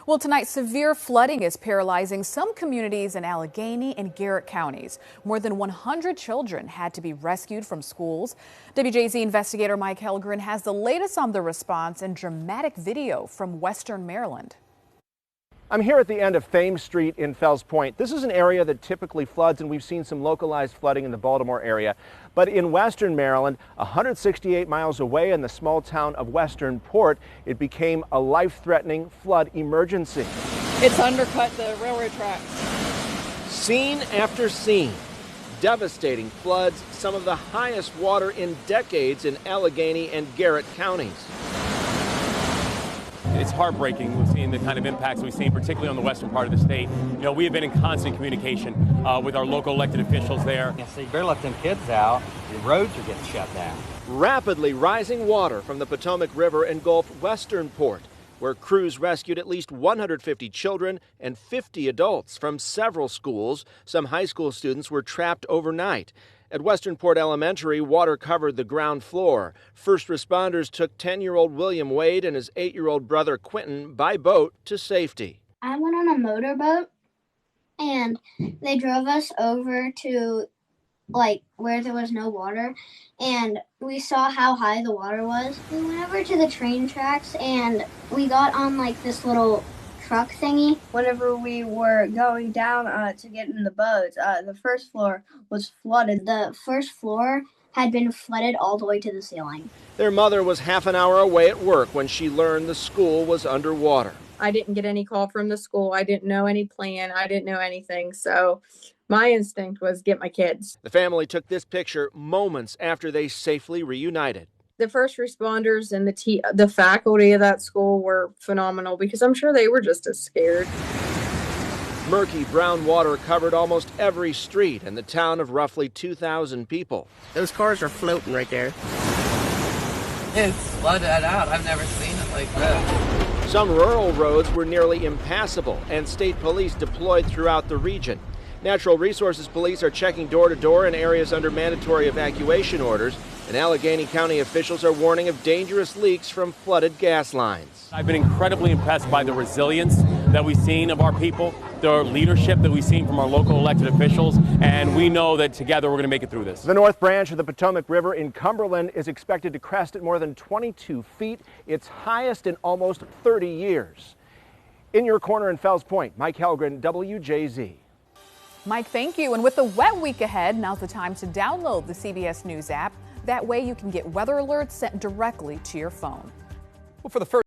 Well, tonight, severe flooding is paralyzing some communities in Allegheny and Garrett counties. More than 100 children had to be rescued from schools. WJZ investigator Mike Helgren has the latest on the response and dramatic video from Western Maryland. I'm here at the end of Thames Street in Fells Point. This is an area that typically floods, and we've seen some localized flooding in the Baltimore area. But in Western Maryland, 168 miles away in the small town of Westernport, it became a life-threatening flood emergency. It's undercut the railroad tracks. Scene after scene. Devastating floods, some of the highest water in decades in Allegheny and Garrett counties. It's heartbreaking. We've seen the kind of impacts we've seen, particularly on the western part of the state. You know, we have been in constant communication with our local elected officials there. Yeah, so you better let them kids out. The roads are getting shut down. Rapidly rising water from the Potomac River engulfed Westernport, where crews rescued at least 150 children and 50 adults from several schools. Some high school students were trapped overnight. At Westernport Elementary, water covered the ground floor. First responders took 10-year-old William Wade and his 8-year-old brother Quentin by boat to safety. I went on a motorboat, and they drove us over to, where there was no water, and we saw how high the water was. We went over to the train tracks, and we got on, this little truck thingy. Whenever we were going down to get in the boats, the first floor was flooded. The first floor had been flooded all the way to the ceiling. Their mother was half an hour away at work when she learned the school was underwater. I didn't get any call from the school. I didn't know any plan. I didn't know anything. So my instinct was get my kids. The family took this picture moments after they safely reunited. The first responders and the faculty of that school were phenomenal because I'm sure they were just as scared. Murky brown water covered almost every street in the town of roughly 2,000 people. Those cars are floating right there. It's flooded out. I've never seen it like that. Some rural roads were nearly impassable, and state police deployed throughout the region. Natural Resources Police are checking door to door in areas under mandatory evacuation orders, and Allegheny County officials are warning of dangerous leaks from flooded gas lines. I've been incredibly impressed by the resilience that we've seen of our people, the leadership that we've seen from our local elected officials, and we know that together we're going to make it through this. The North Branch of the Potomac River in Cumberland is expected to crest at more than 22 feet, its highest in almost 30 years. In your corner in Fells Point, Mike Helgren, WJZ. Mike, thank you. And with the wet week ahead, now's the time to download the CBS News app. That way you can get weather alerts sent directly to your phone. Well, for the first